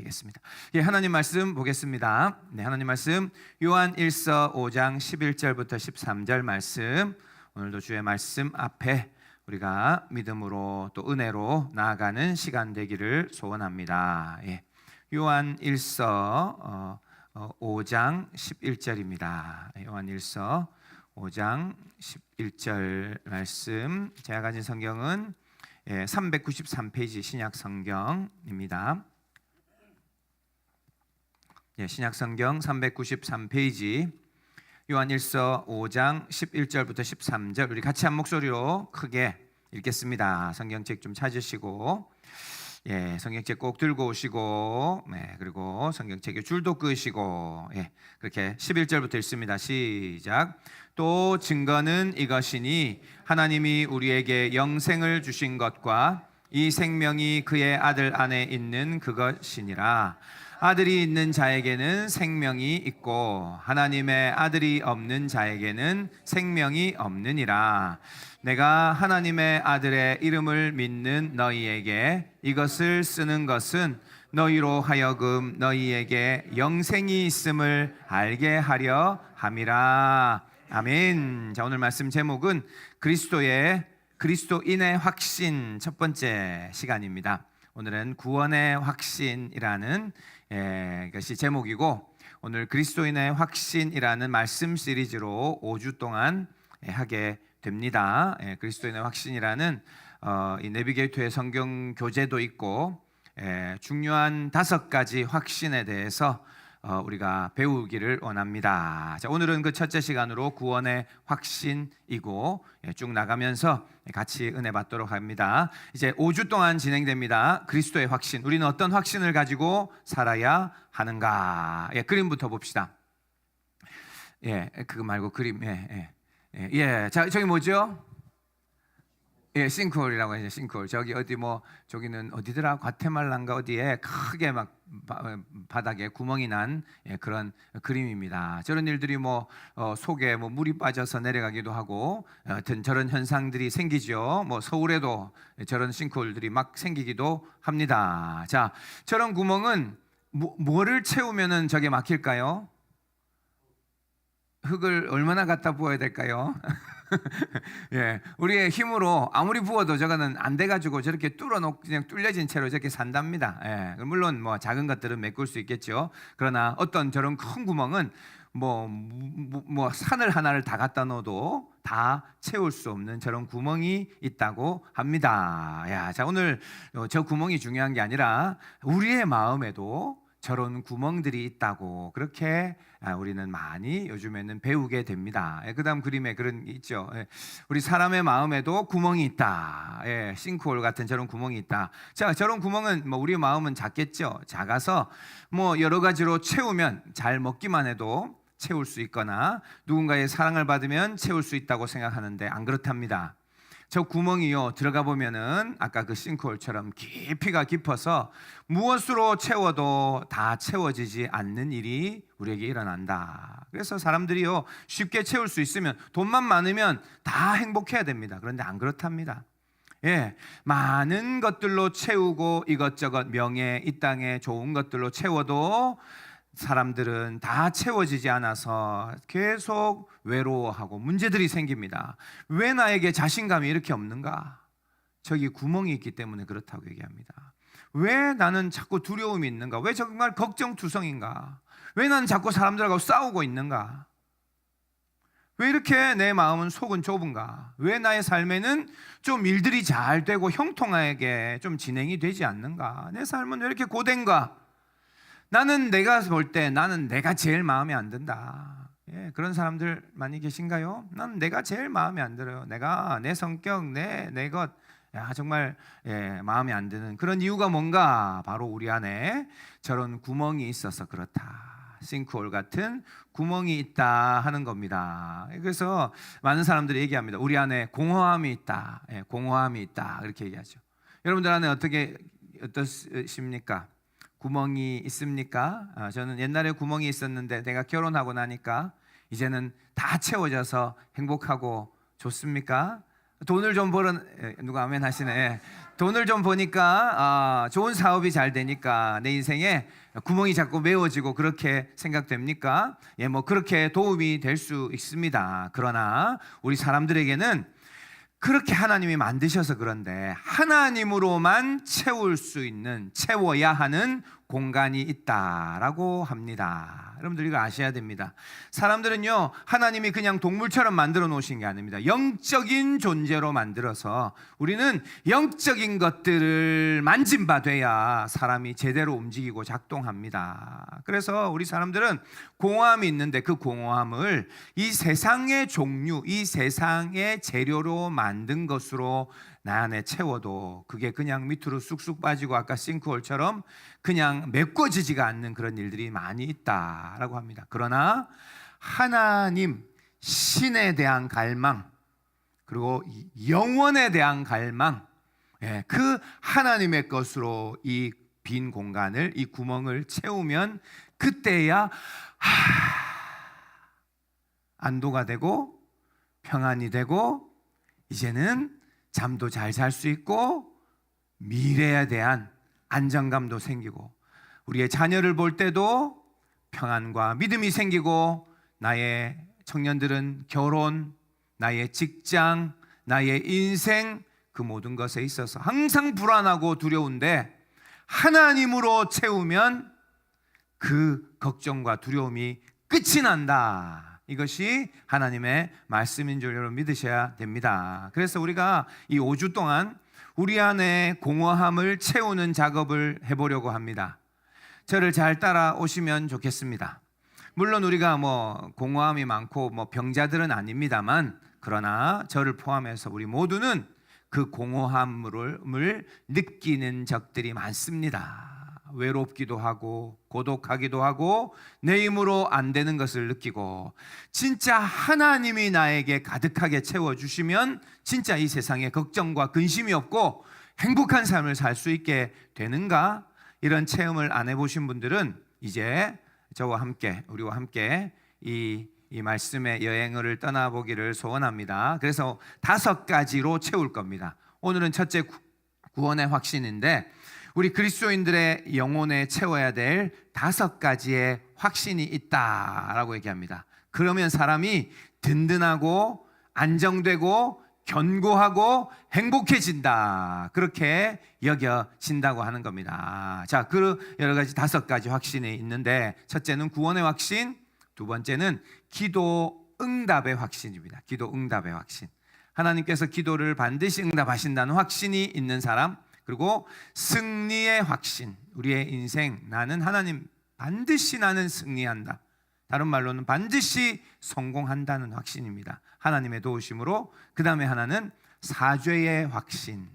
되겠습니다. 예, 하나님 말씀 보겠습니다. 네, 하나님 말씀 요한 1서 5장 11절부터 13절 말씀, 오늘도 주의 말씀 앞에 우리가 믿음으로 또 은혜로 나아가는 시간 되기를 소원합니다. 예, 요한 1서 5장 11절입니다. 요한 1서 5장 11절 말씀, 제가 가진 성경은 393페이지 신약 성경입니다. 신약 성경 393페이지 요한 1서 5장 11절부터 13절, 우리 같이 한 목소리로 크게 읽겠습니다. 성경책 좀 찾으시고, 성경책 꼭 들고 오시고, 그리고 성경책에 줄도 끄시고, 그렇게 11절부터 읽습니다. 시작. 또 증거는 이것이니 하나님이 우리에게 영생을 주신 것과 이 생명이 그의 아들 안에 있는 그것이니라. 아들이 있는 자에게는 생명이 있고 하나님의 아들이 없는 자에게는 생명이 없느니라. 내가 하나님의 아들의 이름을 믿는 너희에게 이것을 쓰는 것은 너희로 하여금 너희에게 영생이 있음을 알게 하려 함이라. 아멘. 자, 오늘 말씀 제목은 그리스도인의 확신, 첫 번째 시간입니다. 오늘은 구원의 확신이라는 것이 제목이고, 오늘 그리스도인의 확신이라는 말씀 시리즈로 5주 동안 하게 됩니다. 그리스도인의 확신이라는 이 내비게이터의 성경 교재도 있고, 중요한 5가지 확신에 대해서 우리가 배우기를 원합니다. 자, 오늘은 그 첫째 시간으로 구원의 확신이고, 쭉 나가면서 같이 은혜 받도록 합니다. 이제 5주 동안 진행됩니다. 그리스도의 확신, 우리는 어떤 확신을 가지고 살아야 하는가? 그림부터 봅시다. 그거 말고 그림. 자, 저기 뭐죠? 싱크홀이라고 하죠. 싱크홀. 저기 어디 저기는 어디더라? 과테말라인가 어디에 크게 막 바닥에 구멍이 난 그런 그림입니다. 저런 일들이 속에 물이 빠져서 내려가기도 하고, 하여튼 저런 현상들이 생기죠. 서울에도 저런 싱크홀들이 막 생기기도 합니다. 자, 저런 구멍은 뭐를 채우면은 저게 막힐까요? 흙을 얼마나 갖다 부어야 될까요? 우리의 힘으로 아무리 부어도 저거는 안 돼가지고 저렇게 뚫어놓고 그냥 뚫려진 채로 저렇게 산답니다. 물론 작은 것들은 메꿀 수 있겠죠. 그러나 어떤 저런 큰 구멍은 산을 하나를 다 갖다 넣어도 다 채울 수 없는 저런 구멍이 있다고 합니다. 자, 오늘 저 구멍이 중요한 게 아니라 우리의 마음에도 저런 구멍들이 있다고, 그렇게 우리는 많이 요즘에는 배우게 됩니다. 그 다음 그림에 그런 게 있죠. 우리 사람의 마음에도 구멍이 있다. 싱크홀 같은 저런 구멍이 있다. 자, 저런 구멍은 우리 마음은 작겠죠. 작아서 여러 가지로 채우면, 잘 먹기만 해도 채울 수 있거나 누군가의 사랑을 받으면 채울 수 있다고 생각하는데 안 그렇답니다. 저 구멍이요, 들어가 보면은 아까 그 싱크홀처럼 깊이가 깊어서 무엇으로 채워도 다 채워지지 않는 일이 우리에게 일어난다. 그래서 사람들이요, 쉽게 채울 수 있으면, 돈만 많으면 다 행복해야 됩니다. 그런데 안 그렇답니다. 많은 것들로 채우고 이것저것 명예, 이 땅의 좋은 것들로 채워도 사람들은 다 채워지지 않아서 계속 외로워하고 문제들이 생깁니다. 왜 나에게 자신감이 이렇게 없는가? 저기 구멍이 있기 때문에 그렇다고 얘기합니다. 왜 나는 자꾸 두려움이 있는가? 왜 정말 걱정투성인가? 왜 나는 자꾸 사람들하고 싸우고 있는가? 왜 이렇게 내 마음은 속은 좁은가? 왜 나의 삶에는 좀 일들이 잘 되고 형통하게 좀 진행이 되지 않는가? 내 삶은 왜 이렇게 고된가? 나는 내가 볼 때 나는 내가 제일 마음에 안 든다. 그런 사람들 많이 계신가요? 나는 내가 제일 마음에 안 들어요. 내 성격, 내 것, 정말 마음에 안 드는 그런 이유가 뭔가? 바로 우리 안에 저런 구멍이 있어서 그렇다. 싱크홀 같은 구멍이 있다 하는 겁니다. 그래서 많은 사람들이 얘기합니다. 우리 안에 공허함이 있다. 공허함이 있다. 이렇게 얘기하죠. 여러분들 안에 어떠십니까? 구멍이 있습니까? 저는 옛날에 구멍이 있었는데 내가 결혼하고 나니까 이제는 다 채워져서 행복하고 좋습니까? 돈을 좀 벌어 누가 아멘 하시네. 돈을 좀 버니까 좋은 사업이 잘 되니까 내 인생에 구멍이 자꾸 메워지고 그렇게 생각됩니까? 예, 뭐 그렇게 도움이 될 수 있습니다. 그러나 우리 사람들에게는 그렇게 하나님이 만드셔서 그런데 하나님으로만 채울 수 있는, 채워야 하는 공간이 있다라고 합니다. 여러분들 이거 아셔야 됩니다. 사람들은요, 하나님이 그냥 동물처럼 만들어 놓으신 게 아닙니다. 영적인 존재로 만들어서 우리는 영적인 것들을 만진받아야 사람이 제대로 움직이고 작동합니다. 그래서 우리 사람들은 공허함이 있는데 그 공허함을 이 세상의 종류, 이 세상의 재료로 만든 것으로 나 안에 채워도 그게 그냥 밑으로 쑥쑥 빠지고 아까 싱크홀처럼 그냥 메꿔지지가 않는 그런 일들이 많이 있다라고 합니다. 그러나 하나님, 신에 대한 갈망, 그리고 영원에 대한 갈망, 그 하나님의 것으로 이 빈 공간을, 이 구멍을 채우면 그때야 안도가 되고 평안이 되고 이제는 잠도 잘 잘 수 있고 미래에 대한 안정감도 생기고 우리의 자녀를 볼 때도 평안과 믿음이 생기고 나의 청년들은 결혼, 나의 직장, 나의 인생 그 모든 것에 있어서 항상 불안하고 두려운데 하나님으로 채우면 그 걱정과 두려움이 끝이 난다. 이것이 하나님의 말씀인 줄 여러분 믿으셔야 됩니다. 그래서 우리가 이 5주 동안 우리 안에 공허함을 채우는 작업을 해보려고 합니다. 저를 잘 따라오시면 좋겠습니다. 물론 우리가 뭐 공허함이 많고 뭐 병자들은 아닙니다만 그러나 저를 포함해서 우리 모두는 그 공허함을 느끼는 적들이 많습니다. 외롭기도 하고 고독하기도 하고 내 힘으로 안 되는 것을 느끼고 진짜 하나님이 나에게 가득하게 채워주시면 진짜 이 세상에 걱정과 근심이 없고 행복한 삶을 살 수 있게 되는가? 이런 체험을 안 해보신 분들은 이제 저와 함께 우리와 함께 이 말씀의 여행을 떠나보기를 소원합니다. 그래서 5가지로 채울 겁니다. 오늘은 첫째 구원의 확신인데 우리 그리스도인들의 영혼에 채워야 될 5가지의 확신이 있다라고 얘기합니다. 그러면 사람이 든든하고 안정되고 견고하고 행복해진다. 그렇게 여겨진다고 하는 겁니다. 자, 그 여러 가지 5가지 확신이 있는데 첫째는 구원의 확신, 두 번째는 기도 응답의 확신입니다. 기도 응답의 확신. 하나님께서 기도를 반드시 응답하신다는 확신이 있는 사람, 그리고 승리의 확신. 우리의 인생, 나는 하나님 반드시 나는 승리한다. 다른 말로는 반드시 성공한다는 확신입니다. 하나님의 도우심으로. 그 다음에 하나는 사죄의 확신.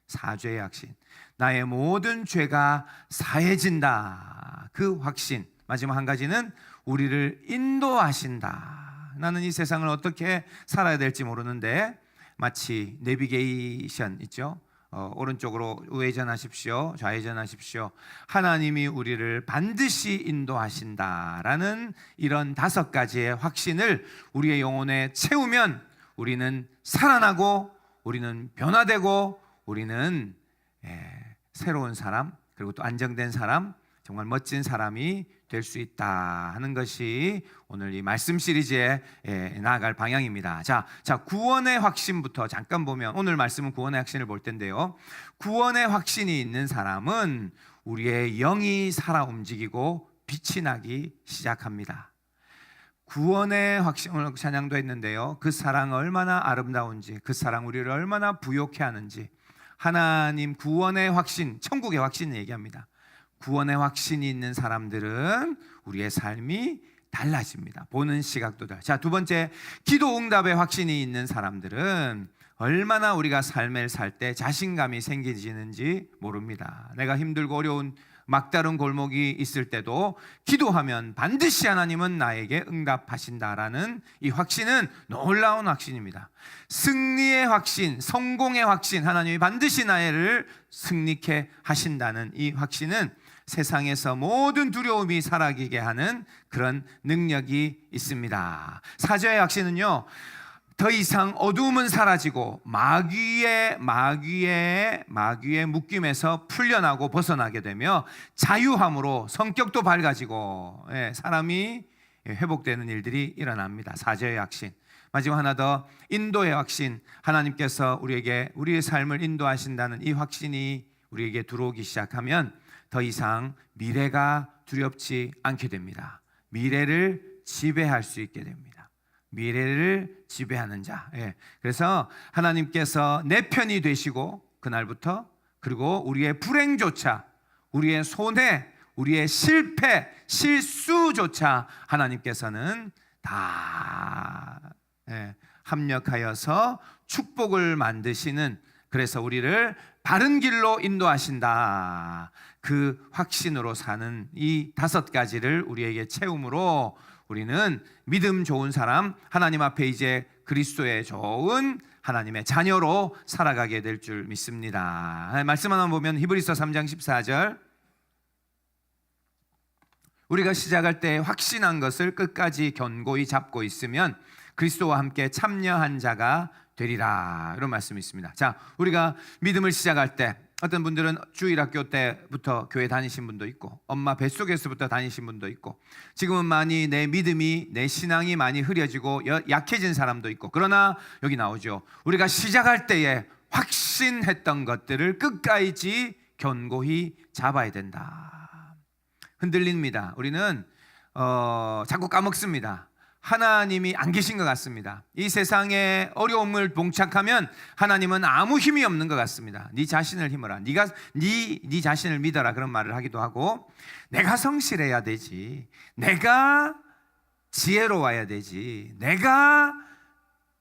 사죄의 확신. 나의 모든 죄가 사해진다. 그 확신. 마지막 한 가지는 우리를 인도하신다. 나는 이 세상을 어떻게 살아야 될지 모르는데 마치 내비게이션 있죠? 오른쪽으로 우회전하십시오. 좌회전하십시오. 하나님이 우리를 반드시 인도하신다라는 이런 5가지의 확신을 우리의 영혼에 채우면 우리는 살아나고 우리는 변화되고 우리는 새로운 사람 그리고 또 안정된 사람 정말 멋진 사람이 될 수 있다 하는 것이 오늘 이 말씀 시리즈에 나아갈 방향입니다. 자, 구원의 확신부터 잠깐 보면 오늘 말씀은 구원의 확신을 볼 텐데요. 구원의 확신이 있는 사람은 우리의 영이 살아 움직이고 빛이 나기 시작합니다. 구원의 확신, 오늘 찬양도 했는데요. 그 사랑 얼마나 아름다운지, 그 사랑 우리를 얼마나 부욕해 하는지 하나님 구원의 확신, 천국의 확신을 얘기합니다. 구원의 확신이 있는 사람들은 우리의 삶이 달라집니다. 보는 시각도 달라. 자, 두 번째, 기도 응답의 확신이 있는 사람들은 얼마나 우리가 삶을 살 때 자신감이 생기지는지 모릅니다. 내가 힘들고 어려운 막다른 골목이 있을 때도 기도하면 반드시 하나님은 나에게 응답하신다라는 이 확신은 놀라운 확신입니다. 승리의 확신, 성공의 확신, 하나님이 반드시 나를 승리케 하신다는 이 확신은 세상에서 모든 두려움이 사라지게 하는 그런 능력이 있습니다. 사죄의 확신은요, 더 이상 어두움은 사라지고 마귀의 묶임에서 풀려나고 벗어나게 되며 자유함으로 성격도 밝아지고 사람이 회복되는 일들이 일어납니다. 사제의 확신. 마지막 하나 더, 인도의 확신. 하나님께서 우리에게 우리의 삶을 인도하신다는 이 확신이 우리에게 들어오기 시작하면 더 이상 미래가 두렵지 않게 됩니다. 미래를 지배할 수 있게 됩니다. 미래를 지배하는 자. 그래서 하나님께서 내 편이 되시고 그날부터, 그리고 우리의 불행조차, 우리의 손해, 우리의 실패, 실수조차 하나님께서는 다 합력하여서 축복을 만드시는, 그래서 우리를 바른 길로 인도하신다, 그 확신으로 사는 이 5가지를 우리에게 채움으로 우리는 믿음 좋은 사람, 하나님 앞에 이제 그리스도의 좋은 하나님의 자녀로 살아가게 될 줄 믿습니다. 말씀 하나 보면 히브리서 3장 14절, 우리가 시작할 때 확신한 것을 끝까지 견고히 잡고 있으면 그리스도와 함께 참여한 자가 되리라, 이런 말씀이 있습니다. 자, 우리가 믿음을 시작할 때 어떤 분들은 주일학교 때부터 교회 다니신 분도 있고, 엄마 뱃속에서부터 다니신 분도 있고, 지금은 많이 내 믿음이, 내 신앙이 많이 흐려지고 약해진 사람도 있고, 그러나 여기 나오죠. 우리가 시작할 때에 확신했던 것들을 끝까지 견고히 잡아야 된다. 흔들립니다. 우리는 자꾸 까먹습니다. 하나님이 안 계신 것 같습니다. 이 세상에 어려움을 봉착하면 하나님은 아무 힘이 없는 것 같습니다. 네 자신을 힘어라, 네 자신을 믿어라, 그런 말을 하기도 하고, 내가 성실해야 되지, 내가 지혜로워야 되지, 내가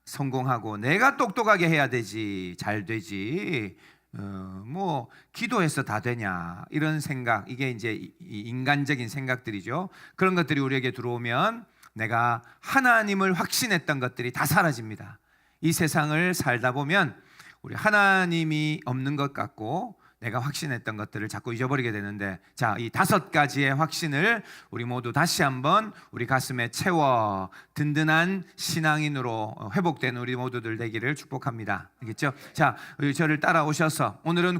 성공하고 내가 똑똑하게 해야 되지, 잘 되지, 뭐 기도해서 다 되냐, 이런 생각, 이게 이제 인간적인 생각들이죠. 그런 것들이 우리에게 들어오면 내가 하나님을 확신했던 것들이 다 사라집니다. 이 세상을 살다 보면 우리 하나님이 없는 것 같고 내가 확신했던 것들을 자꾸 잊어버리게 되는데, 자, 이 5가지의 확신을 우리 모두 다시 한번 우리 가슴에 채워 든든한 신앙인으로 회복된 우리 모두들 되기를 축복합니다. 알겠죠? 자, 저를 따라오셔서 오늘은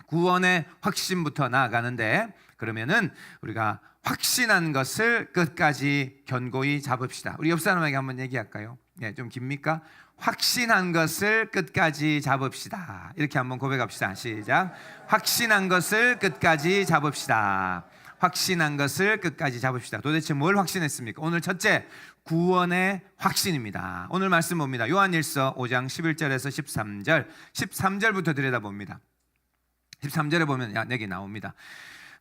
구원의 확신부터 나아가는데, 그러면은 우리가 확신한 것을 끝까지 견고히 잡읍시다. 우리 옆 사람에게 한번 얘기할까요? 좀 깁니까? 확신한 것을 끝까지 잡읍시다. 이렇게 한번 고백합시다. 시작. 확신한 것을 끝까지 잡읍시다. 확신한 것을 끝까지 잡읍시다. 도대체 뭘 확신했습니까? 오늘 첫째, 구원의 확신입니다. 오늘 말씀 봅니다. 요한일서 5장 11절에서 13절, 13절부터 들여다봅니다. 13절에 보면 여기 나옵니다.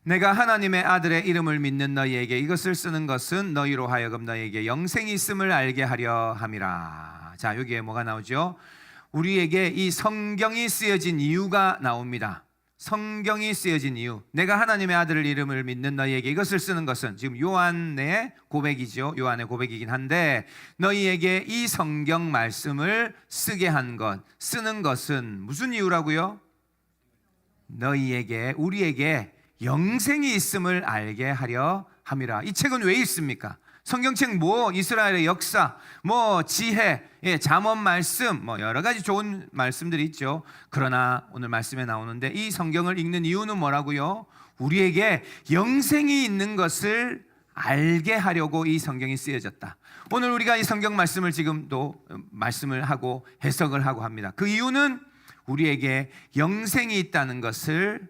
내가 하나님의 아들의 이름을 믿는 너희에게 이것을 쓰는 것은 너희로 하여금 너희에게 영생이 있음을 알게 하려 함이라. 자, 여기에 뭐가 나오죠? 우리에게 이 성경이 쓰여진 이유가 나옵니다. 성경이 쓰여진 이유. 내가 하나님의 아들의 이름을 믿는 너희에게 이것을 쓰는 것은, 지금 요한의 고백이죠. 요한의 고백이긴 한데, 너희에게 이 성경 말씀을 쓰게 한 것, 쓰는 것은 무슨 이유라고요? 너희에게, 우리에게 영생이 있음을 알게 하려 함이라. 이 책은 왜 있습니까? 성경책 뭐 이스라엘의 역사, 뭐 지혜, 잠언 말씀, 뭐 여러 가지 좋은 말씀들이 있죠. 그러나 오늘 말씀에 나오는데 이 성경을 읽는 이유는 뭐라고요? 우리에게 영생이 있는 것을 알게 하려고 이 성경이 쓰여졌다. 오늘 우리가 이 성경 말씀을 지금도 말씀을 하고 해석을 하고 합니다. 그 이유는 우리에게 영생이 있다는 것을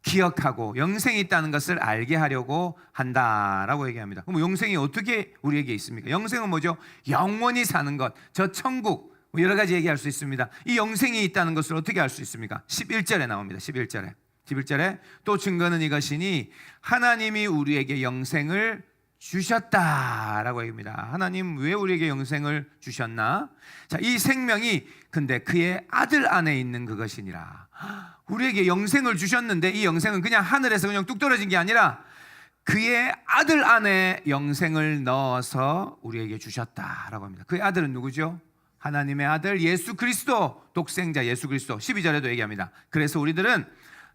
기억하고 영생이 있다는 것을 알게 하려고 한다라고 얘기합니다. 그럼 영생이 어떻게 우리에게 있습니까? 영생은 뭐죠? 영원히 사는 것, 저 천국, 여러 가지 얘기할 수 있습니다. 이 영생이 있다는 것을 어떻게 알 수 있습니까? 11절에 나옵니다. 11절에 또 증거는 이것이니 하나님이 우리에게 영생을 주셨다라고 얘기합니다. 하나님 왜 우리에게 영생을 주셨나? 자, 이 생명이 근데 그의 아들 안에 있는 그것이니라. 우리에게 영생을 주셨는데 이 영생은 그냥 하늘에서 그냥 뚝 떨어진 게 아니라 그의 아들 안에 영생을 넣어서 우리에게 주셨다라고 합니다. 그의 아들은 누구죠? 하나님의 아들 예수 그리스도, 독생자 예수 그리스도. 12절에도 얘기합니다. 그래서 우리들은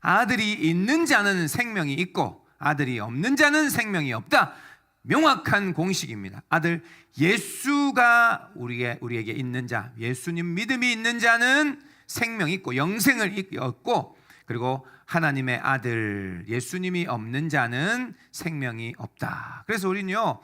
아들이 있는 자는 생명이 있고 아들이 없는 자는 생명이 없다. 명확한 공식입니다. 아들 예수가 우리에게 있는 자, 예수님 믿음이 있는 자는 생명이 있고 영생을 얻고, 그리고 하나님의 아들 예수님이 없는 자는 생명이 없다. 그래서 우리는요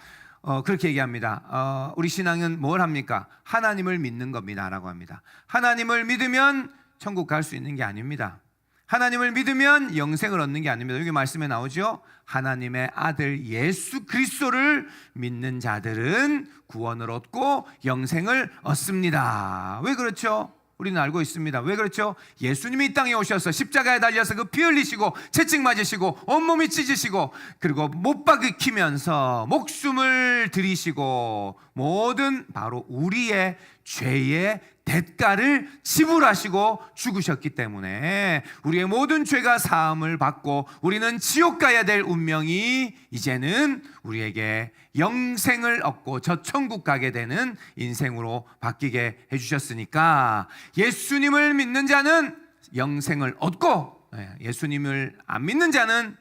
그렇게 얘기합니다. 우리 신앙은 뭘 합니까? 하나님을 믿는 겁니다 라고 합니다. 하나님을 믿으면 천국 갈 수 있는 게 아닙니다. 하나님을 믿으면 영생을 얻는 게 아닙니다. 여기 말씀에 나오죠. 하나님의 아들 예수 그리스도를 믿는 자들은 구원을 얻고 영생을 얻습니다. 왜 그렇죠? 우리는 알고 있습니다. 왜 그렇죠? 예수님이 이 땅에 오셔서 십자가에 달려서 그 피 흘리시고 채찍 맞으시고 온몸이 찢으시고 그리고 못 박히면서 목숨을 들이시고 모든 바로 우리의 죄의 대가를 지불하시고 죽으셨기 때문에 우리의 모든 죄가 사함을 받고 우리는 지옥 가야 될 운명이 이제는 우리에게 영생을 얻고 저 천국 가게 되는 인생으로 바뀌게 해주셨으니까 예수님을 믿는 자는 영생을 얻고 예수님을 안 믿는 자는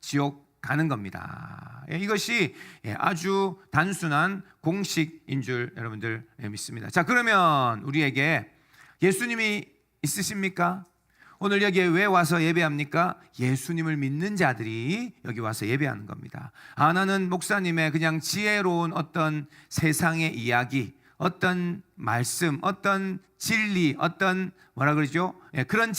지옥 가는 겁니다. 이것이 아주 단순한 공식인 줄 여러분들 믿습니다. 자, 그러면 우리에게 예수님이 있으십니까? 오늘 여기에 왜 와서 예배합니까? 예수님을 믿는 자들이 여기 와서 예배하는 겁니다. 나는 목사님의 그냥 지혜로운 어떤 세상의 이야기, 어떤 말씀, 어떤 진리, 어떤 뭐라 그러죠? 그런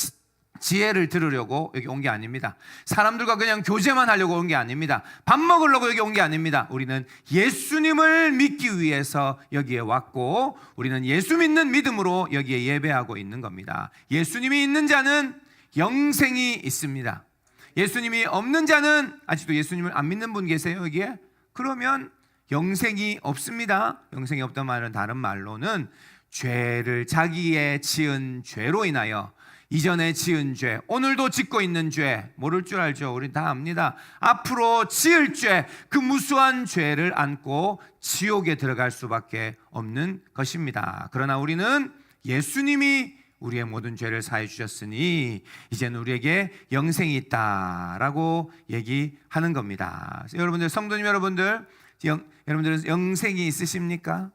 지혜를 들으려고 여기 온 게 아닙니다. 사람들과 그냥 교제만 하려고 온 게 아닙니다. 밥 먹으려고 여기 온 게 아닙니다. 우리는 예수님을 믿기 위해서 여기에 왔고 우리는 예수 믿는 믿음으로 여기에 예배하고 있는 겁니다. 예수님이 있는 자는 영생이 있습니다. 예수님이 없는 자는, 아직도 예수님을 안 믿는 분 계세요 여기에? 그러면 영생이 없습니다. 영생이 없단 말은 다른 말로는 죄를 자기의 지은 죄로 인하여 이전에 지은 죄, 오늘도 짓고 있는 죄, 모를 줄 알죠? 우린 다 압니다. 앞으로 지을 죄, 그 무수한 죄를 안고 지옥에 들어갈 수밖에 없는 것입니다. 그러나 우리는 예수님이 우리의 모든 죄를 사해 주셨으니 이제는 우리에게 영생이 있다라고 얘기하는 겁니다. 여러분들, 성도님 여러분들, 여러분들은 영생이 있으십니까?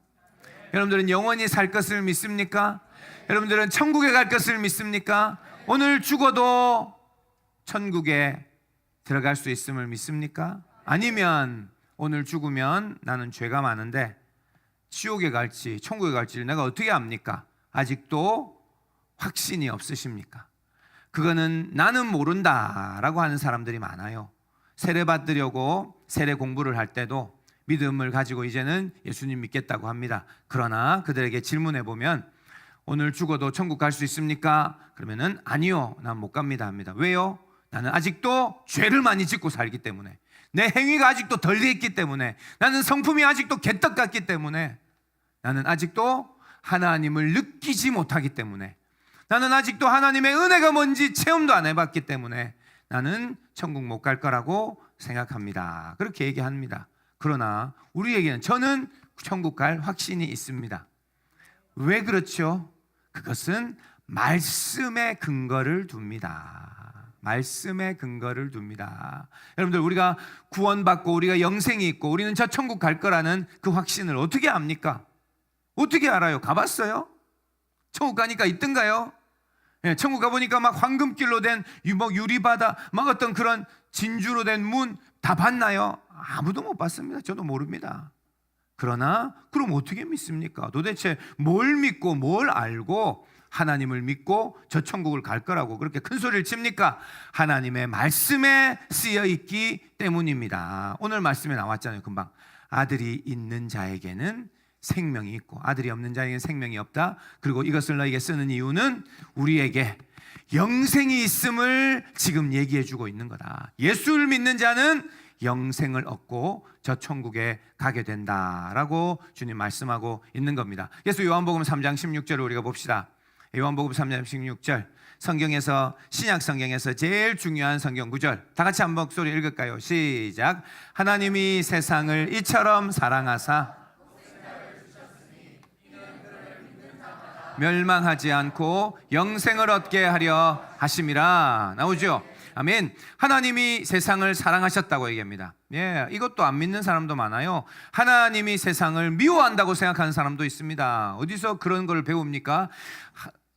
여러분들은 영원히 살 것을 믿습니까? 여러분들은 천국에 갈 것을 믿습니까? 오늘 죽어도 천국에 들어갈 수 있음을 믿습니까? 아니면 오늘 죽으면 나는 죄가 많은데 지옥에 갈지 천국에 갈지를 내가 어떻게 압니까? 아직도 확신이 없으십니까? 그거는 나는 모른다라고 하는 사람들이 많아요. 세례 받으려고 세례 공부를 할 때도 믿음을 가지고 이제는 예수님 믿겠다고 합니다. 그러나 그들에게 질문해 보면 오늘 죽어도 천국 갈 수 있습니까? 그러면은 아니요, 난 못 갑니다 합니다. 왜요? 나는 아직도 죄를 많이 짓고 살기 때문에, 내 행위가 아직도 덜 돼 있기 때문에, 나는 성품이 아직도 개떡 같기 때문에, 나는 아직도 하나님을 느끼지 못하기 때문에, 나는 아직도 하나님의 은혜가 뭔지 체험도 안 해봤기 때문에 나는 천국 못 갈 거라고 생각합니다. 그렇게 얘기합니다. 그러나 우리에게는, 저는 천국 갈 확신이 있습니다. 왜 그렇죠? 그것은 말씀에 근거를 둡니다. 말씀에 근거를 둡니다. 여러분들, 우리가 구원받고 우리가 영생이 있고 우리는 저 천국 갈 거라는 그 확신을 어떻게 압니까? 어떻게 알아요? 가봤어요? 천국 가니까 있던가요? 천국 가보니까 막 황금길로 된 유리바다, 막 어떤 그런 진주로 된 문 다 봤나요? 아무도 못 봤습니다. 저도 모릅니다. 그러나 그럼 어떻게 믿습니까? 도대체 뭘 믿고 뭘 알고 하나님을 믿고 저 천국을 갈 거라고 그렇게 큰 소리를 칩니까? 하나님의 말씀에 쓰여 있기 때문입니다. 오늘 말씀에 나왔잖아요. 금방 아들이 있는 자에게는 생명이 있고 아들이 없는 자에게는 생명이 없다. 그리고 이것을 너에게 쓰는 이유는 우리에게 영생이 있음을 지금 얘기해 주고 있는 거다. 예수를 믿는 자는 영생을 얻고 저 천국에 가게 된다라고 주님 말씀하고 있는 겁니다. 그래서 요한복음 3장 16절을 우리가 봅시다. 요한복음 3장 16절, 성경에서, 신약 성경에서 제일 중요한 성경 구절, 다 같이 한 목소리 읽을까요? 시작. 하나님이 세상을 이처럼 사랑하사 멸망하지 않고 영생을 얻게 하려 하심이라. 나오죠? 아멘. 하나님이 세상을 사랑하셨다고 얘기합니다. 예, 이것도 안 믿는 사람도 많아요. 하나님이 세상을 미워한다고 생각하는 사람도 있습니다. 어디서 그런 걸 배웁니까?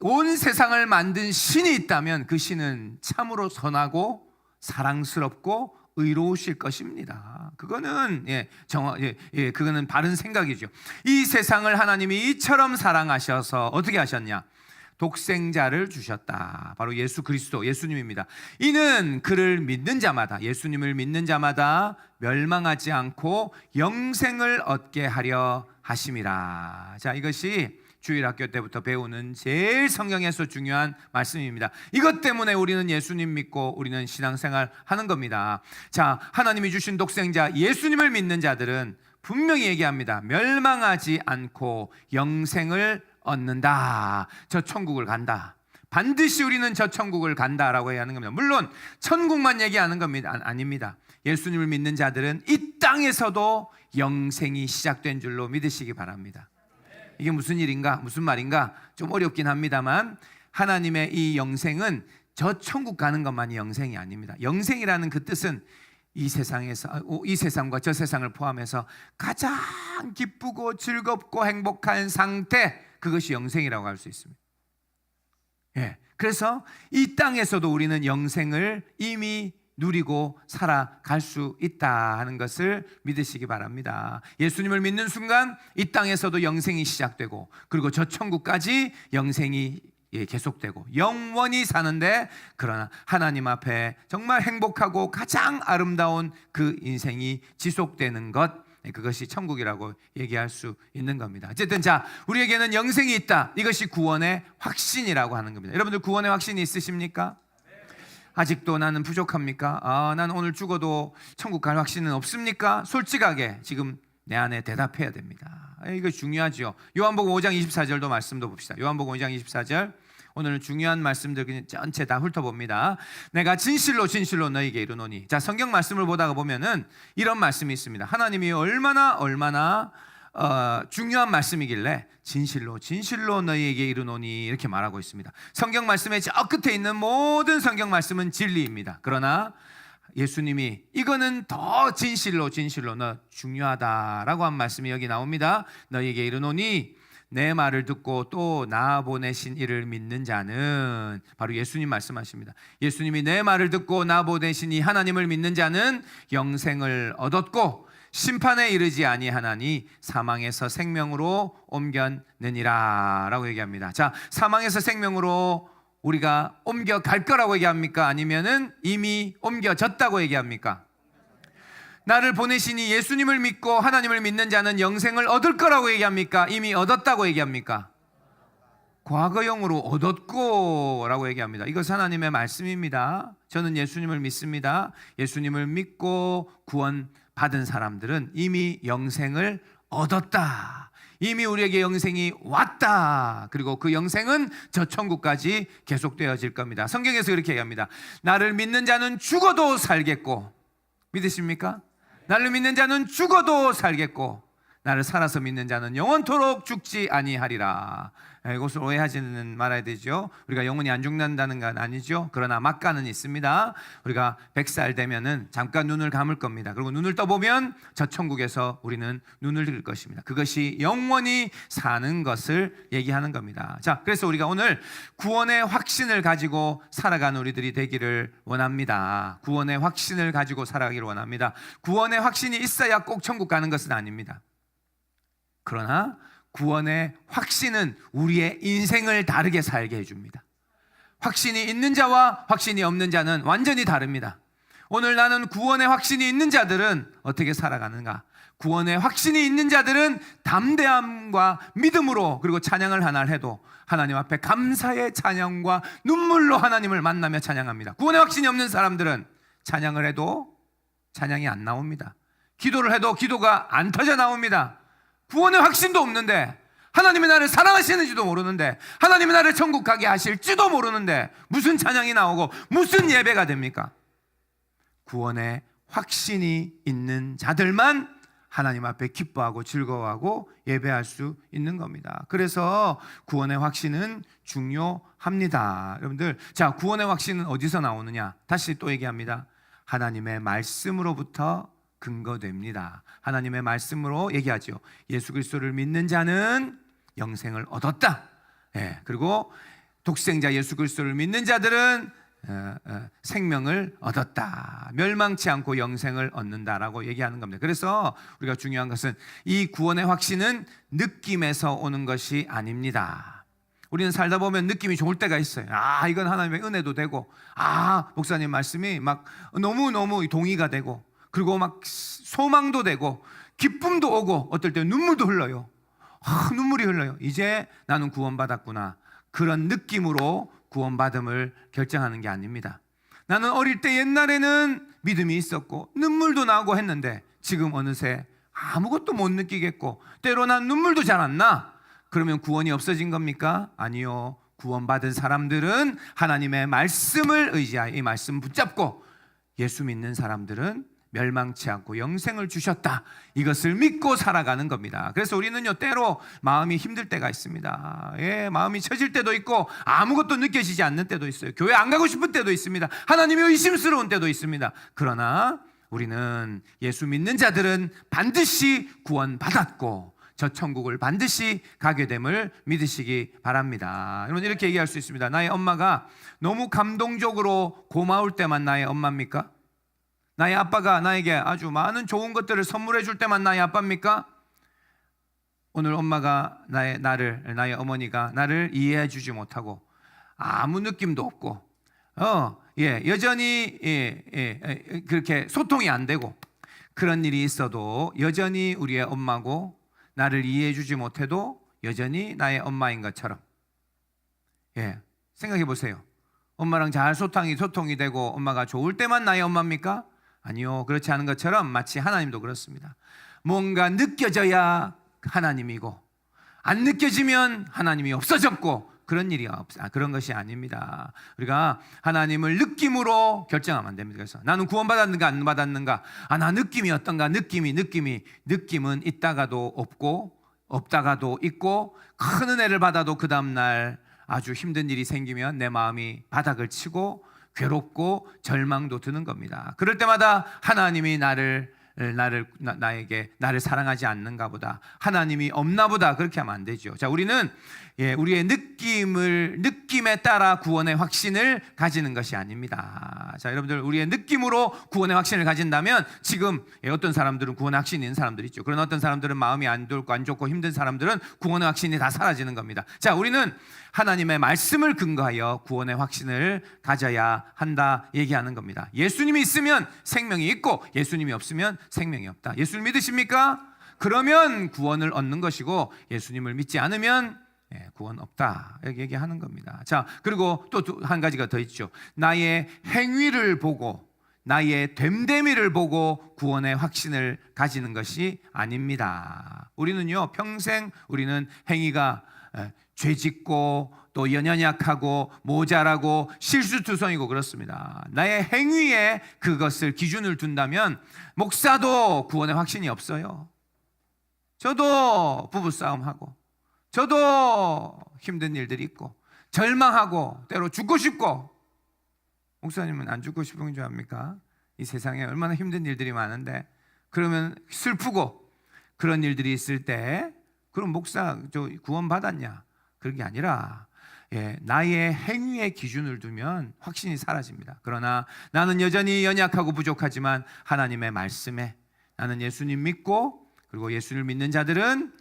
온 세상을 만든 신이 있다면 그 신은 참으로 선하고 사랑스럽고 의로우실 것입니다. 그거는 그거는 바른 생각이죠. 이 세상을 하나님이 이처럼 사랑하셔서 어떻게 하셨냐? 독생자를 주셨다. 바로 예수 그리스도, 예수님입니다. 이는 그를 믿는 자마다, 예수님을 믿는 자마다 멸망하지 않고 영생을 얻게 하려 하심이라. 자, 이것이 주일학교 때부터 배우는 제일 성경에서 중요한 말씀입니다. 이것 때문에 우리는 예수님 믿고 우리는 신앙생활 하는 겁니다. 자, 하나님이 주신 독생자 예수님을 믿는 자들은 분명히 얘기합니다. 멸망하지 않고 영생을 얻는다. 저 천국을 간다. 반드시 우리는 저 천국을 간다라고 해야 하는 겁니다. 물론 천국만 얘기하는 겁니다. 아닙니다. 예수님을 믿는 자들은 이 땅에서도 영생이 시작된 줄로 믿으시기 바랍니다. 이게 무슨 일인가? 무슨 말인가? 좀 어렵긴 합니다만 하나님의 이 영생은 저 천국 가는 것만이 영생이 아닙니다. 영생이라는 그 뜻은 이 세상에서, 이 세상과 저 세상을 포함해서 가장 기쁘고 즐겁고 행복한 상태, 그것이 영생이라고 할 수 있습니다. 예, 그래서 이 땅에서도 우리는 영생을 이미 누리고 살아갈 수 있다 하는 것을 믿으시기 바랍니다. 예수님을 믿는 순간 이 땅에서도 영생이 시작되고, 그리고 저 천국까지 영생이 계속되고 영원히 사는데, 그러나 하나님 앞에 정말 행복하고 가장 아름다운 그 인생이 지속되는 것, 그것이 천국이라고 얘기할 수 있는 겁니다. 어쨌든 자, 우리에게는 영생이 있다. 이것이 구원의 확신이라고 하는 겁니다. 여러분들 구원의 확신이 있으십니까? 아직도 나는 부족합니까? 나는 오늘 죽어도 천국 갈 확신은 없습니까? 솔직하게 지금 내 안에 대답해야 됩니다. 이거 중요하죠. 요한복음 5장 24절도 말씀도 봅시다. 요한복음 5장 24절, 오늘은 중요한 말씀들 그냥 전체 다 훑어봅니다. 내가 진실로 진실로 너희에게 이르노니. 자, 성경 말씀을 보다가 보면은 이런 말씀이 있습니다. 하나님이 얼마나 중요한 말씀이길래 진실로 진실로 너희에게 이르노니 이렇게 말하고 있습니다. 성경 말씀의 저 끝에 있는 모든 성경 말씀은 진리입니다. 그러나 예수님이 이거는 더 진실로 진실로 너 중요하다라고 한 말씀이 여기 나옵니다. 너희에게 이르노니 내 말을 듣고 또 나 보내신 이를 믿는 자는, 바로 예수님 말씀하십니다. 예수님이 내 말을 듣고 나 보내신 이 하나님을 믿는 자는 영생을 얻었고 심판에 이르지 아니하나니 사망에서 생명으로 옮겨내니라 라고 얘기합니다. 자, 사망에서 생명으로 우리가 옮겨갈 거라고 얘기합니까? 아니면은 이미 옮겨졌다고 얘기합니까? 나를 보내신 이 예수님을 믿고 하나님을 믿는 자는 영생을 얻을 거라고 얘기합니까? 이미 얻었다고 얘기합니까? 과거형으로 얻었고 라고 얘기합니다. 이것은 하나님의 말씀입니다. 저는 예수님을 믿습니다. 예수님을 믿고 구원받은 사람들은 이미 영생을 얻었다. 이미 우리에게 영생이 왔다. 그리고 그 영생은 저 천국까지 계속되어질 겁니다. 성경에서 이렇게 얘기합니다. 나를 믿는 자는 죽어도 살겠고, 믿으십니까? 나를 믿는 자는 죽어도 살겠고 나를 살아서 믿는 자는 영원토록 죽지 아니하리라. 이것을 오해하지는 말아야 되죠. 우리가 영원히 안 죽는다는 건 아니죠. 그러나 막간은 있습니다. 우리가 100살 되면은 잠깐 눈을 감을 겁니다. 그리고 눈을 떠보면 저 천국에서 우리는 눈을 뜰 것입니다. 그것이 영원히 사는 것을 얘기하는 겁니다. 자, 그래서 우리가 오늘 구원의 확신을 가지고 살아가는 우리들이 되기를 원합니다. 구원의 확신을 가지고 살아가기를 원합니다. 구원의 확신이 있어야 꼭 천국 가는 것은 아닙니다. 그러나 구원의 확신은 우리의 인생을 다르게 살게 해줍니다. 확신이 있는 자와 확신이 없는 자는 완전히 다릅니다. 오늘 나는 구원의 확신이 있는 자들은 어떻게 살아가는가? 구원의 확신이 있는 자들은 담대함과 믿음으로, 그리고 찬양을 하나 해도 하나님 앞에 감사의 찬양과 눈물로 하나님을 만나며 찬양합니다. 구원의 확신이 없는 사람들은 찬양을 해도 찬양이 안 나옵니다. 기도를 해도 기도가 안 터져 나옵니다. 구원의 확신도 없는데, 하나님이 나를 사랑하시는지도 모르는데, 하나님이 나를 천국 가게 하실지도 모르는데 무슨 찬양이 나오고 무슨 예배가 됩니까? 구원의 확신이 있는 자들만 하나님 앞에 기뻐하고 즐거워하고 예배할 수 있는 겁니다. 그래서 구원의 확신은 중요합니다. 여러분들, 자, 구원의 확신은 어디서 나오느냐? 다시 또 얘기합니다. 하나님의 말씀으로부터 근거됩니다. 하나님의 말씀으로 얘기하죠. 예수 그리스도를 믿는 자는 영생을 얻었다. 예, 그리고 독생자 예수 그리스도를 믿는 자들은 생명을 얻었다. 멸망치 않고 영생을 얻는다라고 얘기하는 겁니다. 그래서 우리가 중요한 것은 이 구원의 확신은 느낌에서 오는 것이 아닙니다. 우리는 살다 보면 느낌이 좋을 때가 있어요. 아, 이건 하나님의 은혜도 되고, 아, 목사님 말씀이 막 너무너무 동의가 되고, 그리고 막 소망도 되고, 기쁨도 오고, 어떨 때 눈물도 흘러요. 눈물이 흘러요. 이제 나는 구원받았구나. 그런 느낌으로 구원받음을 결정하는 게 아닙니다. 나는 어릴 때 옛날에는 믿음이 있었고 눈물도 나고 했는데 지금 어느새 아무것도 못 느끼겠고 때로 난 눈물도 잘 안 나. 그러면 구원이 없어진 겁니까? 아니요. 구원받은 사람들은 하나님의 말씀을 의지하여 이 말씀 붙잡고 예수 믿는 사람들은 멸망치 않고 영생을 주셨다. 이것을 믿고 살아가는 겁니다. 그래서 우리는요, 때로 마음이 힘들 때가 있습니다. 예, 마음이 처질 때도 있고 아무것도 느껴지지 않는 때도 있어요. 교회 안 가고 싶은 때도 있습니다. 하나님이 의심스러운 때도 있습니다. 그러나 우리는 예수 믿는 자들은 반드시 구원받았고 저 천국을 반드시 가게 됨을 믿으시기 바랍니다. 여러분, 이렇게 얘기할 수 있습니다. 나의 엄마가 너무 감동적으로 고마울 때만 나의 엄마입니까? 나의 아빠가 나에게 아주 많은 좋은 것들을 선물해 줄 때만 나의 아빠입니까? 오늘 엄마가 나의 어머니가 나를 이해해 주지 못하고 아무 느낌도 없고 여전히 그렇게 소통이 안 되고 그런 일이 있어도 여전히 우리의 엄마고 나를 이해해 주지 못해도 여전히 나의 엄마인 것처럼 생각해 보세요. 엄마랑 잘 소통이 되고 엄마가 좋을 때만 나의 엄마입니까? 아니요. 그렇지 않은 것처럼 마치 하나님도 그렇습니다. 뭔가 느껴져야 하나님이고 안 느껴지면 하나님이 없어졌고 그런 것이 아닙니다. 우리가 하나님을 느낌으로 결정하면 안 됩니다. 그래서 나는 구원받았는가 안 받았는가, 나 느낌이 어떤가, 느낌은 있다가도 없고 없다가도 있고 큰 은혜를 받아도 그 다음날 아주 힘든 일이 생기면 내 마음이 바닥을 치고 괴롭고 절망도 드는 겁니다. 그럴 때마다 하나님이 나를 사랑하지 않는가 보다, 하나님이 없나 보다, 그렇게 하면 안 되죠. 자, 우리는 우리의 느낌에 따라 구원의 확신을 가지는 것이 아닙니다. 자, 여러분들, 우리의 느낌으로 구원의 확신을 가진다면 지금 어떤 사람들은 구원의 확신이 있는 사람들이 있죠. 그런 어떤 사람들은 마음이 안 좋고 힘든 사람들은 구원의 확신이 다 사라지는 겁니다. 자, 우리는 하나님의 말씀을 근거하여 구원의 확신을 가져야 한다 얘기하는 겁니다. 예수님이 있으면 생명이 있고 예수님이 없으면 생명이 없다. 예수를 믿으십니까? 그러면 구원을 얻는 것이고 예수님을 믿지 않으면 구원 없다 이렇게 얘기하는 겁니다. 자, 그리고 또 한 가지가 더 있죠. 나의 행위를 보고 나의 됨됨이를 보고 구원의 확신을 가지는 것이 아닙니다. 우리는요, 평생 우리는 행위가 죄짓고 또 연연약하고 모자라고 실수투성이고 그렇습니다. 나의 행위에 그것을 기준을 둔다면 목사도 구원의 확신이 없어요. 저도 부부싸움하고 저도 힘든 일들이 있고 절망하고 때로 죽고 싶고, 목사님은 안 죽고 싶은 줄 압니까? 이 세상에 얼마나 힘든 일들이 많은데 그러면 슬프고 그런 일들이 있을 때 그럼 목사 저 구원 받았냐? 그런 게 아니라 나의 행위의 기준을 두면 확신이 사라집니다. 그러나 나는 여전히 연약하고 부족하지만 하나님의 말씀에 나는 예수님 믿고, 그리고 예수를 믿는 자들은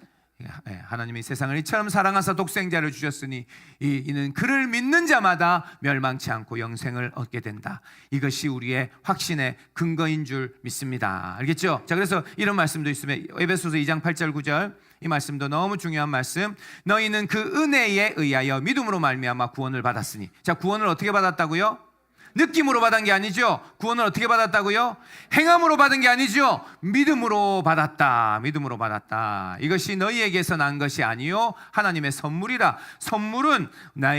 하나님이 세상을 이처럼 사랑하사 독생자를 주셨으니 이는 그를 믿는 자마다 멸망치 않고 영생을 얻게 된다. 이것이 우리의 확신의 근거인 줄 믿습니다. 알겠죠? 자, 그래서 이런 말씀도 있으면 에베소서 2장 8절 9절 이 말씀도 너무 중요한 말씀. 너희는 그 은혜에 의하여 믿음으로 말미암아 구원을 받았으니. 자, 구원을 어떻게 받았다고요? 느낌으로 받은 게 아니죠. 구원을 어떻게 받았다고요? 행함으로 받은 게 아니죠. 믿음으로 받았다. 믿음으로 받았다. 이것이 너희에게서 난 것이 아니요 하나님의 선물이라. 선물은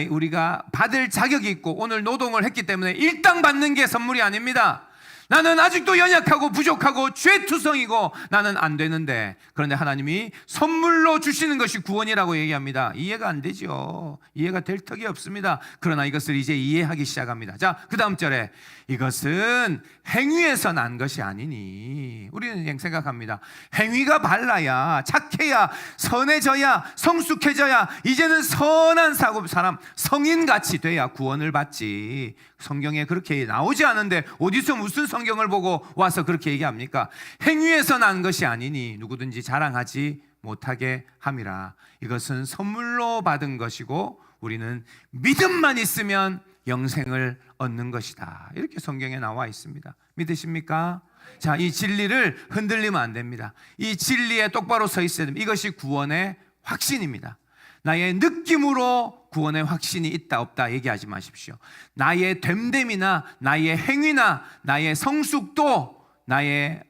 우리가 받을 자격이 있고 오늘 노동을 했기 때문에 일당 받는 게 선물이 아닙니다. 나는 아직도 연약하고 부족하고 죄투성이고 나는 안 되는데, 그런데 하나님이 선물로 주시는 것이 구원이라고 얘기합니다. 이해가 안 되죠. 이해가 될 턱이 없습니다. 그러나 이것을 이제 이해하기 시작합니다. 자, 그 다음 절에 이것은 행위에서 난 것이 아니니. 우리는 생각합니다. 행위가 발라야, 착해야, 선해져야, 성숙해져야, 이제는 선한 사람, 성인같이 돼야 구원을 받지. 성경에 그렇게 나오지 않은데 어디서 무슨 성경을 보고 와서 그렇게 얘기합니까? 행위에서 난 것이 아니니 누구든지 자랑하지 못하게 함이라. 이것은 선물로 받은 것이고 우리는 믿음만 있으면 영생을 얻는 것이다. 이렇게 성경에 나와 있습니다. 믿으십니까? 자, 이 진리를 흔들리면 안 됩니다. 이 진리에 똑바로 서 있어야 됩니다. 이것이 구원의 확신입니다. 나의 느낌으로 구원의 확신이 있다 없다 얘기하지 마십시오. 나의 됨됨이나 나의 행위나 나의 성숙도, 나의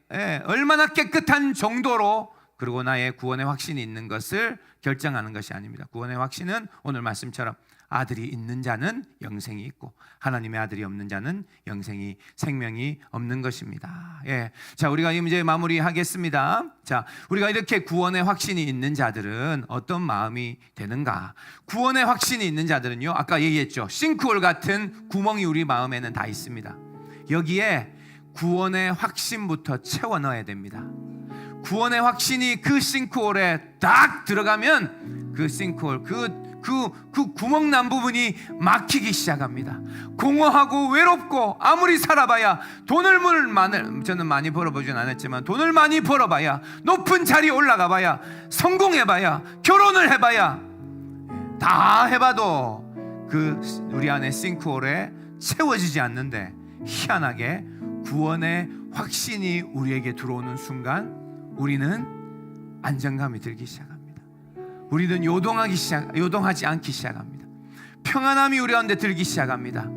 얼마나 깨끗한 정도로, 그리고 나의 구원의 확신이 있는 것을 결정하는 것이 아닙니다. 구원의 확신은 오늘 말씀처럼 아들이 있는 자는 영생이 있고 하나님의 아들이 없는 자는 영생이, 생명이 없는 것입니다. 예. 자, 우리가 이제 마무리하겠습니다. 자, 우리가 이렇게 구원의 확신이 있는 자들은 어떤 마음이 되는가? 구원의 확신이 있는 자들은요, 아까 얘기했죠. 싱크홀 같은 구멍이 우리 마음에는 다 있습니다. 여기에 구원의 확신부터 채워 넣어야 됩니다. 구원의 확신이 그 싱크홀에 딱 들어가면 그 싱크홀, 그 구멍 난 부분이 막히기 시작합니다. 공허하고 외롭고, 아무리 살아봐야 저는 많이 벌어보진 않았지만 돈을 많이 벌어봐야, 높은 자리에 올라가봐야, 성공해봐야, 결혼을 해봐야, 다 해봐도 그 우리 안에 싱크홀에 채워지지 않는데, 희한하게 구원의 확신이 우리에게 들어오는 순간 우리는 안정감이 들기 시작합니다. 우리는 요동하지 않기 시작합니다. 평안함이 우리 가운데 들기 시작합니다.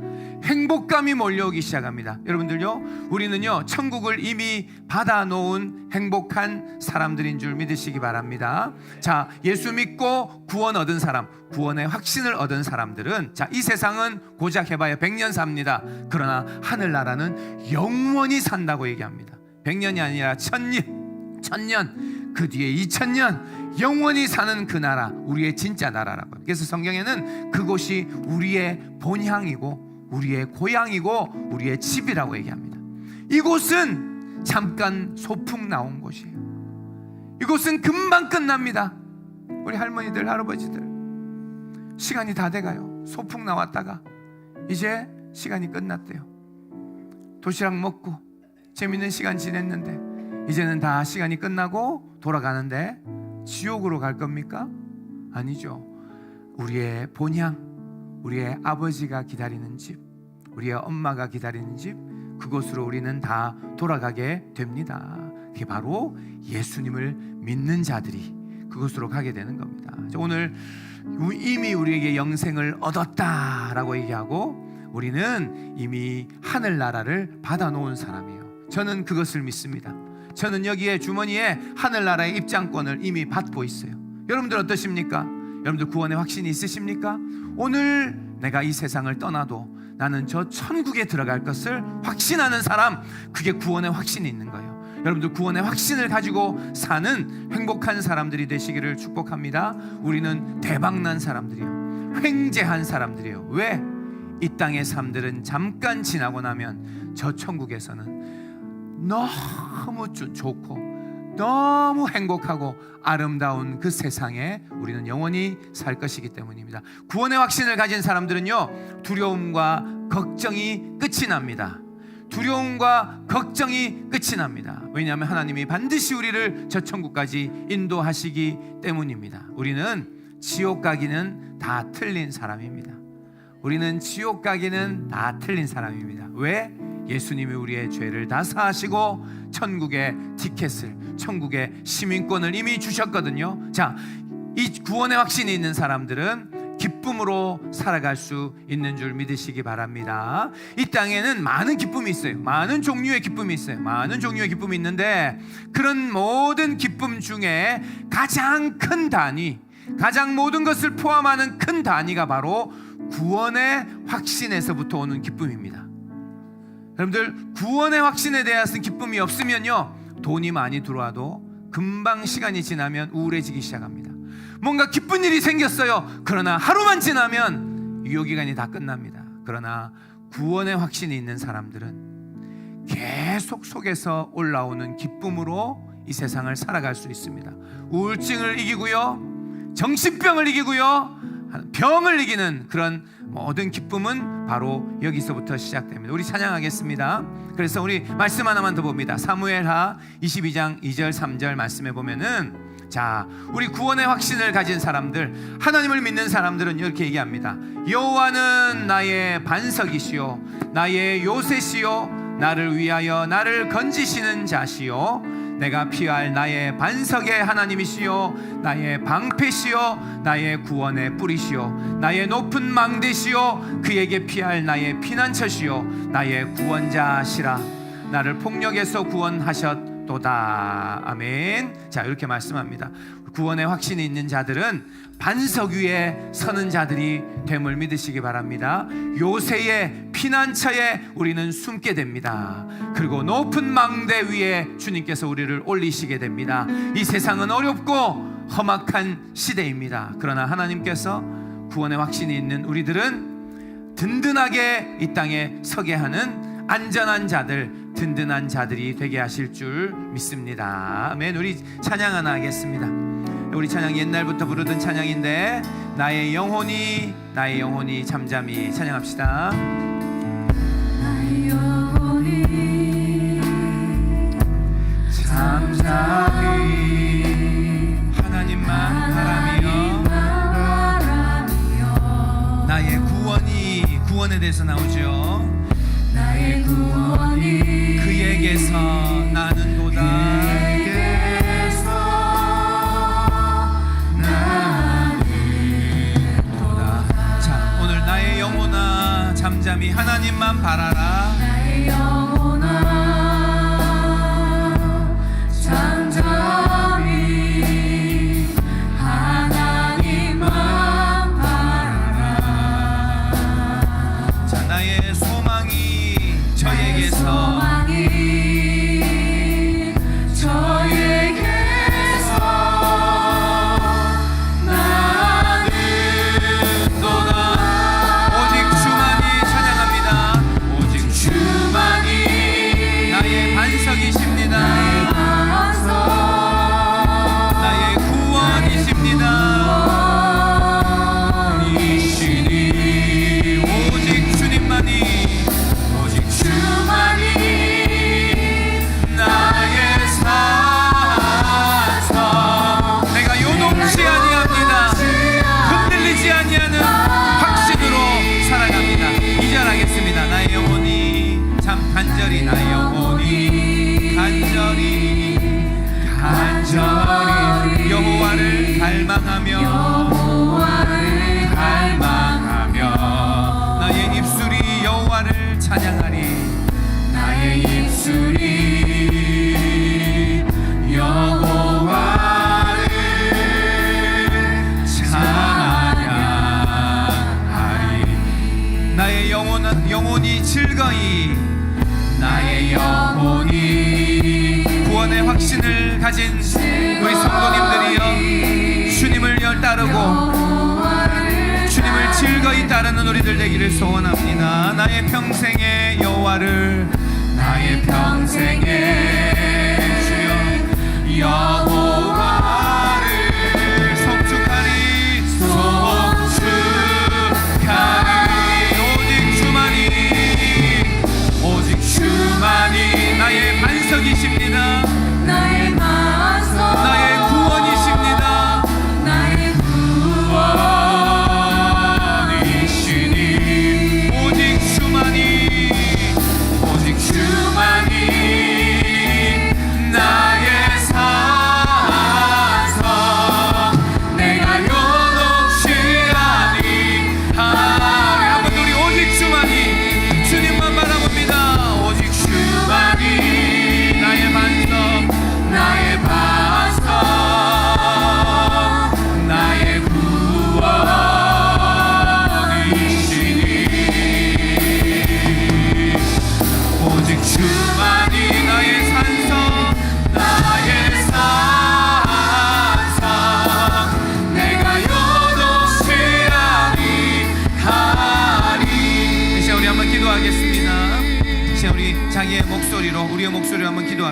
행복감이 몰려오기 시작합니다. 여러분들요, 우리는요 천국을 이미 받아놓은 행복한 사람들인 줄 믿으시기 바랍니다. 자, 예수 믿고 구원 얻은 사람, 구원의 확신을 얻은 사람들은, 자, 이 세상은 고작 해봐야 100년 삽니다. 그러나 하늘나라는 영원히 산다고 얘기합니다. 100년이 아니라 1000년, 그 뒤에 2000년, 영원히 사는 그 나라, 우리의 진짜 나라라고. 그래서 성경에는 그곳이 우리의 본향이고 우리의 고향이고 우리의 집이라고 얘기합니다. 이곳은 잠깐 소풍 나온 곳이에요. 이곳은 금방 끝납니다. 우리 할머니들, 할아버지들 시간이 다 돼가요. 소풍 나왔다가 이제 시간이 끝났대요. 도시락 먹고 재밌는 시간 지냈는데 이제는 다 시간이 끝나고 돌아가는데 지옥으로 갈 겁니까? 아니죠. 우리의 본향, 우리의 아버지가 기다리는 집, 우리의 엄마가 기다리는 집, 그곳으로 우리는 다 돌아가게 됩니다. 그게 바로 예수님을 믿는 자들이 그곳으로 가게 되는 겁니다. 오늘 이미 우리에게 영생을 얻었다라고 얘기하고 우리는 이미 하늘나라를 받아놓은 사람이에요. 저는 그것을 믿습니다. 저는 여기에 주머니에 하늘나라의 입장권을 이미 받고 있어요. 여러분들 어떠십니까? 여러분들 구원의 확신이 있으십니까? 오늘 내가 이 세상을 떠나도 나는 저 천국에 들어갈 것을 확신하는 사람, 그게 구원의 확신이 있는 거예요. 여러분들 구원의 확신을 가지고 사는 행복한 사람들이 되시기를 축복합니다. 우리는 대박난 사람들이에요. 횡재한 사람들이에요. 왜? 이 땅의 삶들은 잠깐 지나고 나면 저 천국에서는 너무 좋고 너무 행복하고 아름다운 그 세상에 우리는 영원히 살 것이기 때문입니다. 구원의 확신을 가진 사람들은요, 두려움과 걱정이 끝이 납니다. 두려움과 걱정이 끝이 납니다. 왜냐하면 하나님이 반드시 우리를 저 천국까지 인도하시기 때문입니다. 우리는 지옥 가기는 다 틀린 사람입니다. 우리는 지옥 가기는 다 틀린 사람입니다. 왜? 예수님이 우리의 죄를 다 사하시고 천국의 티켓을, 천국의 시민권을 이미 주셨거든요. 자, 이 구원의 확신이 있는 사람들은 기쁨으로 살아갈 수 있는 줄 믿으시기 바랍니다. 이 땅에는 많은 기쁨이 있어요. 많은 종류의 기쁨이 있어요. 많은 종류의 기쁨이 있는데 그런 모든 기쁨 중에 가장 큰 단위, 가장 모든 것을 포함하는 큰 단위가 바로 구원의 확신에서부터 오는 기쁨입니다. 여러분들, 구원의 확신에 대해서 기쁨이 없으면요, 돈이 많이 들어와도 금방 시간이 지나면 우울해지기 시작합니다. 뭔가 기쁜 일이 생겼어요. 그러나 하루만 지나면 유효기간이 다 끝납니다. 그러나 구원의 확신이 있는 사람들은 계속 속에서 올라오는 기쁨으로 이 세상을 살아갈 수 있습니다. 우울증을 이기고요, 정신병을 이기고요, 병을 이기는 그런 모든 기쁨은 바로 여기서부터 시작됩니다. 우리 찬양하겠습니다. 그래서 우리 말씀 하나만 더 봅니다. 사무엘하 22장 2절 3절 말씀에 보면은, 자, 우리 구원의 확신을 가진 사람들, 하나님을 믿는 사람들은 이렇게 얘기합니다. 여호와는 나의 반석이시요 나의 요새시요 나를 위하여 나를 건지시는 자시요 내가 피할 나의 반석의 하나님이시요 나의 방패시요 나의 구원의 뿌리시요 나의 높은 망대시요 그에게 피할 나의 피난처시요 나의 구원자시라. 나를 폭력에서 구원하셨도다. 아멘. 자, 이렇게 말씀합니다. 구원의 확신이 있는 자들은 반석 위에 서는 자들이 됨을 믿으시기 바랍니다. 요새의 피난처에 우리는 숨게 됩니다. 그리고 높은 망대 위에 주님께서 우리를 올리시게 됩니다. 이 세상은 어렵고 험악한 시대입니다. 그러나 하나님께서 구원의 확신이 있는 우리들은 든든하게 이 땅에 서게 하는 안전한 자들, 든든한 자들이 되게 하실 줄 믿습니다. 아멘. 우리 찬양 하나 하겠습니다. 우리 찬양 옛날부터 부르던 찬양인데, 나의 영혼이 잠잠히 찬양합시다. 나의 영혼이 잠잠히 하나님만 바라며 나의 구원에 대해서 나오죠. 나의 구원이 그에게서 나는도다. 자, 오늘 나의 영혼아 잠잠히 하나님만 바라라. 나의 영혼아 잠잠히 하나님만 바라라. 자, 나의 소망이 저에게서 간절히 여호와를 갈망하며 나의 입술이 여호와를 찬양하리. 나의 입술이 여호와를 찬양하리. 나의 영혼이 즐거이, 나의 영혼이 구원의 확신을 가진 우리 성도님들이여, 주님을 따르고 주님을 즐거이 따르는 우리들 되기를 소원합니다. 나의 평생의 여호와를, 나의 평생의 주여 여호와를 송축하리. 오직 주만이 나의 반석이십니다. 나의 구원이십니다. 나의 구원이시니 오직 주만이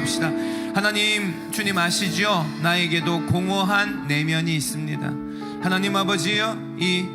기도합시다. 하나님, 주님 아시죠? 나에게도 공허한 내면이 있습니다. 하나님 아버지여, 이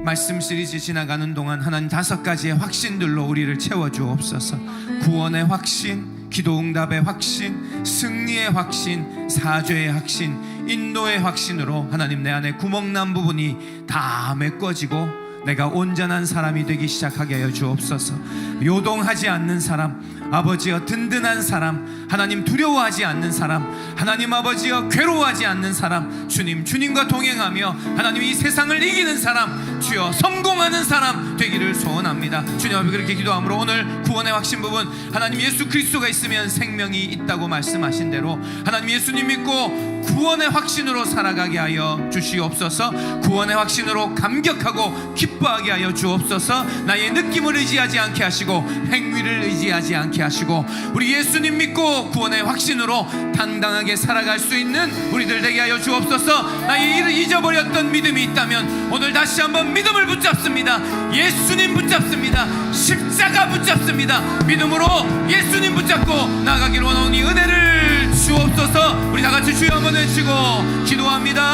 말씀 시리즈 지나가는 동안 하나님 5가지의 확신들로 우리를 채워주옵소서. 구원의 확신, 기도응답의 확신, 승리의 확신, 사죄의 확신, 인도의 확신으로 하나님 내 안에 구멍난 부분이 다 메꿔지고 내가 온전한 사람이 되기 시작하게 하여 주옵소서. 요동하지 않는 사람, 아버지여 든든한 사람, 하나님 두려워하지 않는 사람, 하나님 아버지여 괴로워하지 않는 사람, 주님과 동행하며 하나님 이 세상을 이기는 사람, 주여 성공하는 사람 되기를 소원합니다. 주님 앞에 그렇게 기도함으로 오늘 구원의 확신 부분, 하나님 예수 그리스도가 있으면 생명이 있다고 말씀하신 대로 하나님 예수님 믿고 구원의 확신으로 살아가게 하여 주시옵소서. 구원의 확신으로 감격하고 기뻐하게 하여 주옵소서. 나의 느낌을 의지하지 않게 하시고 행위를 의지하지 않게 하시고 우리 예수님 믿고 구원의 확신으로 당당하게 살아갈 수 있는 우리들 되게 하여 주옵소서. 나의 잊어버렸던 믿음이 있다면 오늘 다시 한번 믿음을 붙잡습니다. 예수님 붙잡습니다. 십자가 붙잡습니다. 믿음으로 예수님 붙잡고 나아가기를 원하오니 은혜를 주옵소서. 우리 다같이 주여 한번 외치고 기도합니다.